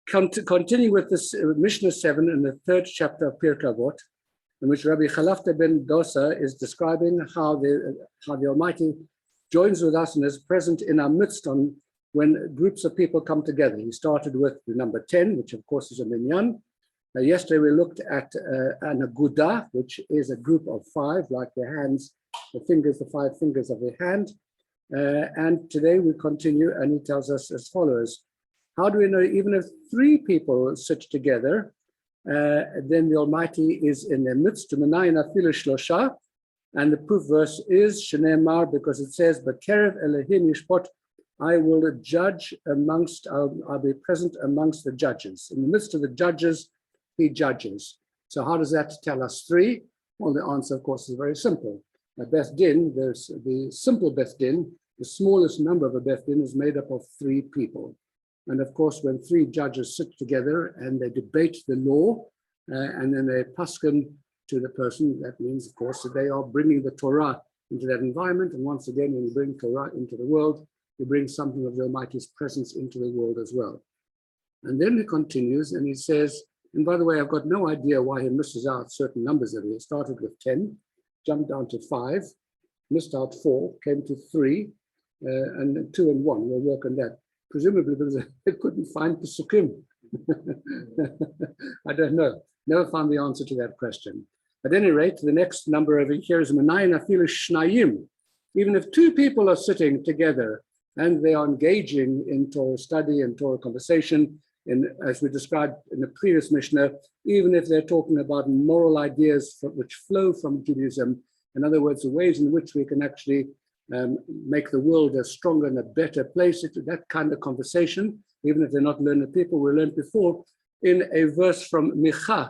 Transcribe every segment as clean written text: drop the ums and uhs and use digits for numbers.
Continuing with this Mishnah 7 in the third chapter of Pirkei Avot, in which Rabbi Chalafta ben Dosa is describing how the Almighty joins with us and is present in our midst when groups of people come together. He started with the number 10, which of course is a minyan. Yesterday we looked at an aguda, which is a group of 5, like the hands, the 5 fingers of the hand. And today we continue, and he tells us as follows. How do we know even if 3 people sit together, then the Almighty is in their midst? And the proof verse is Shneimar, because it says, "B'kerev Elohim yishpot," I will judge amongst, I'll be present amongst the judges. In the midst of the judges, he judges. So how does that tell us 3? Well, the answer, of course, is very simple. A Beth Din, there's the simple Beth Din, the smallest number of a Beth Din is made up of 3 people. And of course, when 3 judges sit together and they debate the law, and then they paskin to the person, that means, of course, that they are bringing the Torah into that environment. And once again, when you bring Torah into the world, you bring something of the Almighty's presence into the world as well. And then he continues and he says, and by the way, I've got no idea why he misses out certain numbers there. He started with 10, jumped down to 5, missed out 4, came to 3, and 2 and 1. We'll work on that. Presumably because they couldn't find Pesukim. I don't know. Never found the answer to that question. At any rate, the next number over here is Menayin Afilu Shnayim. Even if 2 people are sitting together and they are engaging in Torah study and Torah conversation, as we described in the previous Mishnah, even if they're talking about moral ideas which flow from Judaism, in other words, the ways in which we can actually make the world a stronger and a better place, that kind of conversation, even if they're not learned people, we learned before in a verse from Micha,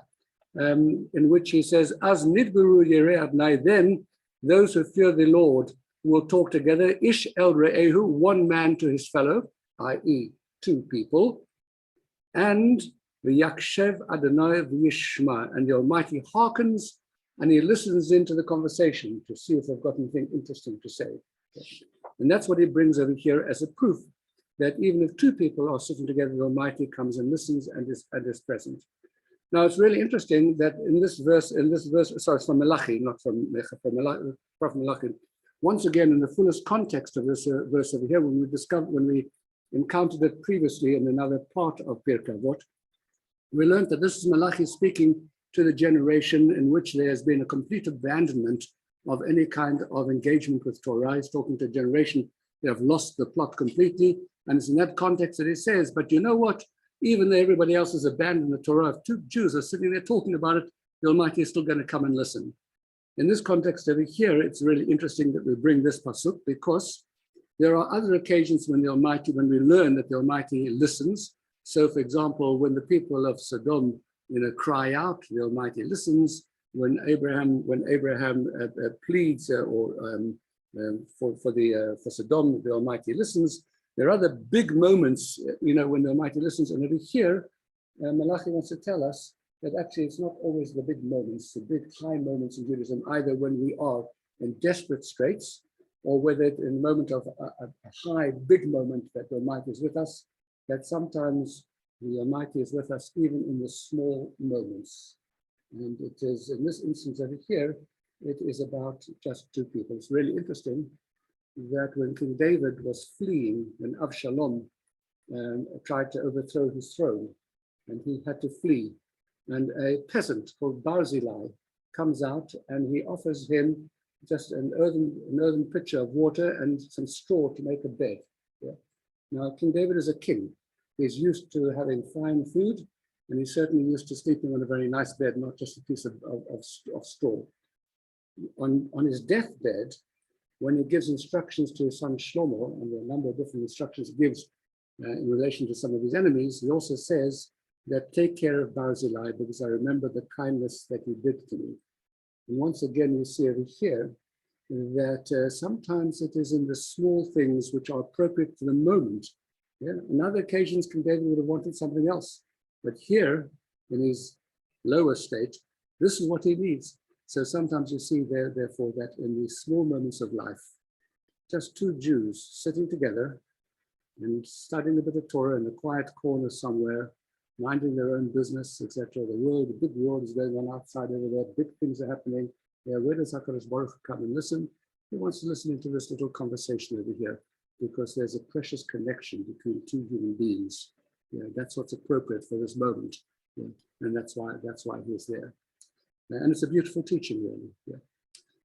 in which he says, "As nidburu yirei Adonai," then those who fear the Lord will talk together, ish el re'ehu, one man to his fellow, i.e. 2 people, and v'yakshev Adonai v'yishma, and the Almighty hearkens and he listens into the conversation to see if they've got anything interesting to say. And that's what he brings over here as a proof that even if 2 people are sitting together, the Almighty comes and listens and is present. Now, it's really interesting that in this verse, sorry, it's from Malachi, not from Mecha, from Malachi, Prophet Malachi. Once again, in the fullest context of this verse over here, when we encountered it previously in another part of Pirkei Avot, we learned that this is Malachi speaking to the generation in which there has been a complete abandonment of any kind of engagement with Torah. He's talking to a generation that have lost the plot completely. And it's in that context that he says, but you know what? Even though everybody else has abandoned the Torah, if 2 Jews are sitting there talking about it, the Almighty is still going to come and listen. In this context over here, it's really interesting that we bring this pasuk, because there are other occasions when we learn that the Almighty listens. So, for example, when the people of Sodom cry out, the Almighty listens. When Abraham pleads for Sodom, the Almighty listens. There are other big moments, when the Almighty listens. And over here, Malachi wants to tell us that actually it's not always the big moments, the big high moments in Judaism, either when we are in desperate straits, or whether in a moment of a high, big moment that the Almighty is with us, that sometimes the Almighty is with us even in the small moments. And it is, in this instance over here, it is about just 2 people. It's really interesting that when King David was fleeing, when Avshalom tried to overthrow his throne, and he had to flee, and a peasant called Barzillai comes out and he offers him just an earthen pitcher of water and some straw to make a bed. Yeah. Now, King David is a king. He's used to having fine food, and he's certainly used to sleeping on a very nice bed, not just a piece of straw. On his deathbed, when he gives instructions to his son Shlomo, and there are a number of different instructions he gives in relation to some of his enemies, he also says that take care of Barzillai, because I remember the kindness that he did to me. And once again, we see over here that sometimes it is in the small things which are appropriate for the moment. Yeah? On other occasions, King David would have wanted something else. But here, in his lower state, this is what he needs. So sometimes you see therefore, that in these small moments of life, just 2 Jews sitting together and studying a bit of Torah in a quiet corner somewhere, minding their own business, etc. The big world is going on outside over there. Big things are happening. Yeah, where does HaKadosh Baruch Hu come and listen? He wants to listen into this little conversation over here because there's a precious connection between two human beings. Yeah, that's what's appropriate for this moment. Yeah, and that's why he's there. And it's a beautiful teaching, really. Yeah.